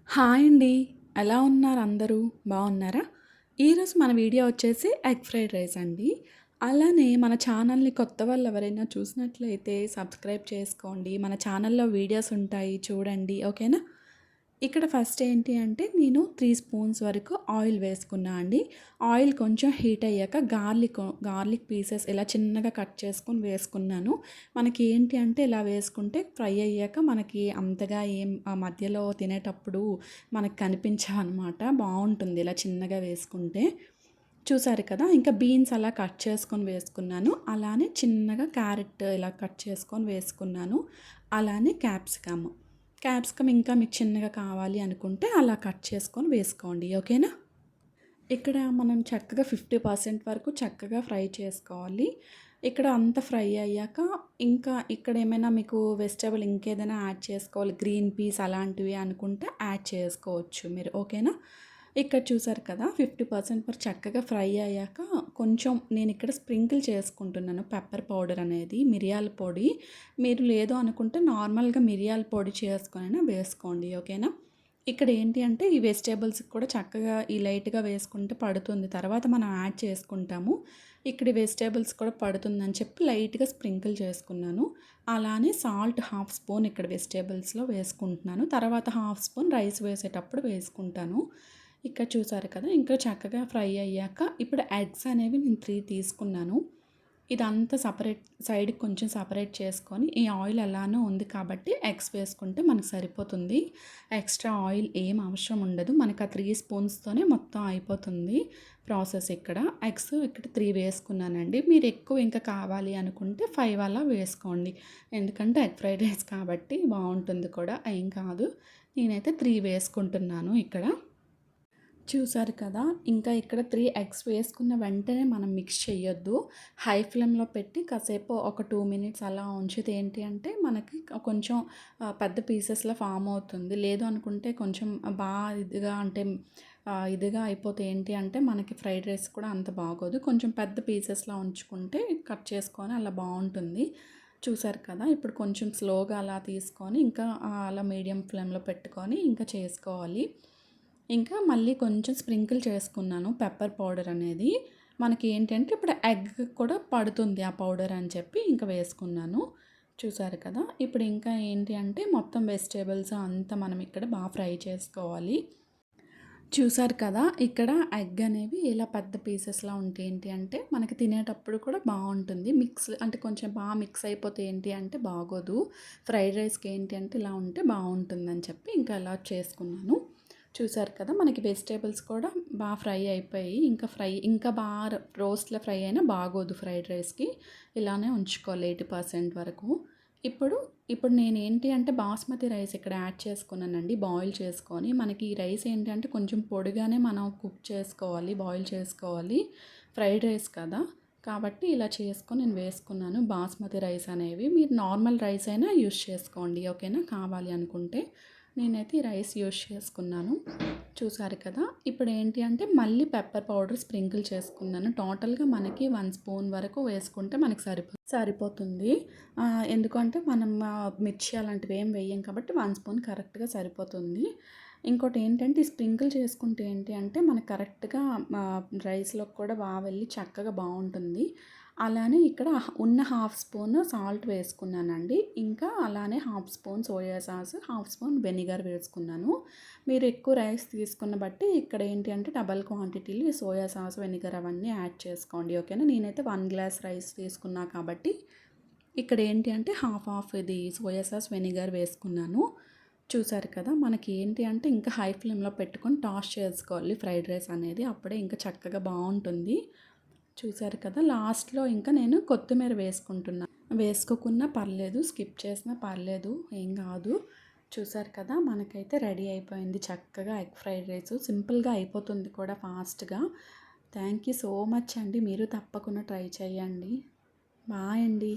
Hi అండి. ఎలా ఉన్నారు అందరూ? బాగున్నారా? ఈరోజు మన వీడియో వచ్చేసి ఎగ్ ఫ్రైడ్ రైస్ అండి. అలానే మన ఛానల్‌ని కొత్త వాళ్ళు ఎవరైనా చూసినట్లయితే సబ్స్క్రైబ్ చేసుకోండి. మన ఛానల్‌లో వీడియోస్ ఉంటాయి చూడండి. ఓకేనా? ఇక్కడ ఫస్ట్ ఏంటి అంటే నేను 3 స్పూన్స్ వరకు ఆయిల్ వేసుకున్నా అండి. ఆయిల్ కొంచెం హీట్ అయ్యాక గార్లిక్ పీసెస్ ఇలా చిన్నగా కట్ చేసుకొని వేసుకున్నాను. మనకి ఏంటి అంటే ఇలా వేసుకుంటే ఫ్రై అయ్యాక మనకి అంతగా ఏం ఆ మధ్యలో తినేటప్పుడు మనకు కనిపించవనమాట. బావుంటుంది ఇలా చిన్నగా వేసుకుంటే. చూసారు కదా! ఇంకా బీన్స్ అలా కట్ చేసుకొని వేసుకున్నాను. అలానే చిన్నగా క్యారెట్ ఇలా కట్ చేసుకొని వేసుకున్నాను. అలానే క్యాప్సికమ్ ఇంకా మీకు చిన్నగా కావాలి అనుకుంటే అలా కట్ చేసుకొని వేసుకోండి. ఓకేనా? ఇక్కడ మనం చక్కగా 50% వరకు చక్కగా ఫ్రై చేసుకోవాలి. ఇక్కడ అంత ఫ్రై అయ్యాక ఇంకా ఇక్కడ ఏమైనా మీకు వెజిటబుల్ ఇంకేదైనా యాడ్ చేసుకోవాలి గ్రీన్ పీస్ అలాంటివి అనుకుంటే యాడ్ చేసుకోవచ్చు మీరు. ఓకేనా? ఇక్కడ చూసారు కదా 50% వరకు చక్కగా ఫ్రై అయ్యాక కొంచెం నేను ఇక్కడ స్ప్రింకిల్ చేసుకుంటున్నాను పెప్పర్ పౌడర్ అనేది మిరియాల పొడి. మీరు లేదు అనుకుంటే నార్మల్గా మిరియాల పొడి చేసుకొనైనా వేసుకోండి. ఓకేనా? ఇక్కడ ఏంటి అంటే ఈ వెజిటేబుల్స్‌కి కూడా చక్కగా ఈ లైట్‌గా వేసుకుంటే పడుతుంది. తర్వాత మనం యాడ్ చేసుకుంటాము. ఇక్కడ ఈ వెజిటేబుల్స్ కూడా పడుతుందని చెప్పి లైట్‌గా స్ప్రింకిల్ చేసుకున్నాను. అలానే సాల్ట్ హాఫ్ స్పూన్ ఇక్కడ వెజిటేబుల్స్‌లో వేసుకుంటున్నాను. తర్వాత హాఫ్ స్పూన్ రైస్ వేసేటప్పుడు వేసుకుంటాను. ఇక్కడ చూసారు కదా! ఇంకా చక్కగా ఫ్రై అయ్యాక ఇప్పుడు ఎగ్స్ అనేవి నేను 3 తీసుకున్నాను. ఇదంతా సైడ్‌కి కొంచెం సెపరేట్ చేసుకొని ఈ ఆయిల్ ఎలానో ఉంది కాబట్టి ఎగ్స్ వేసుకుంటే మనకు సరిపోతుంది. ఎక్స్ట్రా ఆయిల్ ఏం అవసరం ఉండదు. మనకు ఆ 3 స్పూన్స్‌తోనే మొత్తం అయిపోతుంది ప్రాసెస్ ఇక్కడ. ఎగ్స్ ఇక్కడ 3 వేసుకున్నానండి. మీరు ఎక్కువ ఇంకా కావాలి అనుకుంటే 5 అలా వేసుకోండి. ఎందుకంటే ఎగ్ ఫ్రైడ్ రైస్ కాబట్టి బావుంటుంది కూడా ఏం కాదు. నేనైతే 3 వేసుకుంటున్నాను ఇక్కడ. చూసారు కదా! ఇంకా ఇక్కడ 3 ఎగ్స్ వేసుకున్న వెంటనే మనం మిక్స్ చేయొద్దు. హై ఫ్లేమ్‌లో పెట్టి కాసేపు ఒక 2 మినిట్స్ అలా ఉంచితే ఏంటి అంటే మనకి కొంచెం పెద్ద పీసెస్‌లా ఫామ్ అవుతుంది. లేదు అనుకుంటే కొంచెం ఇదిగా అంటే ఇదిగా అయిపోతే ఏంటి అంటే మనకి ఫ్రైడ్ రైస్ కూడా అంత బాగోదు. కొంచెం పెద్ద పీసెస్‌లా ఉంచుకుంటే కట్ చేసుకొని అలా బావుంటుంది. చూసారు కదా! ఇప్పుడు కొంచెం స్లోగా అలా తీసుకొని ఇంకా అలా మీడియం ఫ్లేమ్‌లో పెట్టుకొని ఇంకా చేసుకోవాలి. ఇంకా మళ్ళీ కొంచెం స్ప్రింకిల్ చేసుకున్నాను పెప్పర్ పౌడర్ అనేది. మనకి ఏంటంటే ఇప్పుడు ఎగ్ కూడా పడుతుంది ఆ పౌడర్ అని చెప్పి ఇంకా వేసుకున్నాను. చూసారు కదా! ఇప్పుడు ఇంకా ఏంటి అంటే మొత్తం వెజిటబుల్స్ అంతా మనం ఇక్కడ ఫ్రై చేసుకోవాలి. చూసారు కదా! ఇక్కడ ఎగ్ అనేవి ఇలా పెద్ద పీసెస్‌లా ఉంటే ఏంటి అంటే మనకి తినేటప్పుడు కూడా బావుంటుంది. మిక్స్ అంటే కొంచెం మిక్స్ అయిపోతే ఏంటి అంటే బాగోదు. ఫ్రైడ్ రైస్‌కి ఏంటి అంటే ఇలా ఉంటే బావుంటుందని చెప్పి ఇంకా అలా చేసుకున్నాను. చూసారు కదా! మనకి వెజిటబుల్స్ కూడా ఫ్రై అయిపోయాయి. ఇంకా రోస్ట్‌లో ఫ్రై అయినా బాగోదు ఫ్రైడ్ రైస్‌కి. ఇలానే ఉంచుకోవాలి 80% వరకు. ఇప్పుడు ఇప్పుడు నేనేంటి అంటే బాస్మతి రైస్ ఇక్కడ యాడ్ చేసుకున్నానండి బాయిల్ చేసుకొని. మనకి ఈ రైస్ ఏంటి అంటే కొంచెం పొడిగానే మనం కుక్ చేసుకోవాలి, బాయిల్ చేసుకోవాలి. ఫ్రైడ్ రైస్ కదా! కాబట్టి ఇలా చేసుకొని నేను వేసుకున్నాను బాస్మతి రైస్ అనేవి. మీరు నార్మల్ రైస్ అయినా యూజ్ చేసుకోండి. ఓకేనా? కావాలి అనుకుంటే. నేనైతే ఈ రైస్ యూజ్ చేసుకున్నాను. చూసారు కదా! ఇప్పుడు ఏంటి అంటే మళ్ళీ పెప్పర్ పౌడర్ స్ప్రింకిల్ చేసుకున్నాను. టోటల్‌గా మనకి 1 స్పూన్ వరకు వేసుకుంటే మనకి సరిపోతుంది. ఎందుకంటే మనం మిర్చి అలాంటివి ఏం వేయం కాబట్టి 1 స్పూన్ కరెక్ట్‌గా సరిపోతుంది. ఇంకోటి ఏంటంటే ఈ స్ప్రింకిల్ చేసుకుంటే ఏంటి అంటే మనకు కరెక్ట్‌గా రైస్‌లోకి కూడా వెళ్ళి చక్కగా బావుంటుంది. అలానే ఇక్కడ ఉన్న హాఫ్ స్పూన్ సాల్ట్ వేసుకున్నానండి. ఇంకా అలానే half spoon soya sauce, half spoon vinegar వేసుకున్నాను. మీరు ఎక్కువ రైస్ తీసుకున్న బట్టి ఇక్కడ ఏంటి అంటే డబల్ క్వాంటిటీలో ఈ సోయా సాస్, వెనిగర్ అవన్నీ యాడ్ చేసుకోండి. ఓకేనా? నేనైతే 1 గ్లాస్ రైస్ తీసుకున్నా కాబట్టి ఇక్కడ ఏంటి అంటే హాఫ్ ఇది సోయా సాస్, వెనిగర్ వేసుకున్నాను. చూసారు కదా! మనకి ఏంటి అంటే ఇంకా హై ఫ్లేమ్‌లో పెట్టుకొని టాస్ చేసుకోవాలి ఫ్రైడ్ రైస్ అనేది. అప్పుడే ఇంకా చక్కగా బావుంటుంది. చూసారు కదా! లాస్ట్‌లో ఇంకా నేను కొత్తిమీర వేసుకుంటున్నా. వేసుకోకున్నా పర్లేదు, స్కిప్ చేసినా పర్లేదు, ఏం కాదు. చూసారు కదా! మనకైతే రెడీ అయిపోయింది చక్కగా ఎగ్ ఫ్రైడ్ రైస్. సింపుల్‌గా అయిపోతుంది కూడా ఫాస్ట్‌గా. థ్యాంక్ యూ సో మచ్ అండి. మీరు తప్పకుండా ట్రై చేయండి. బాయ్ అండి.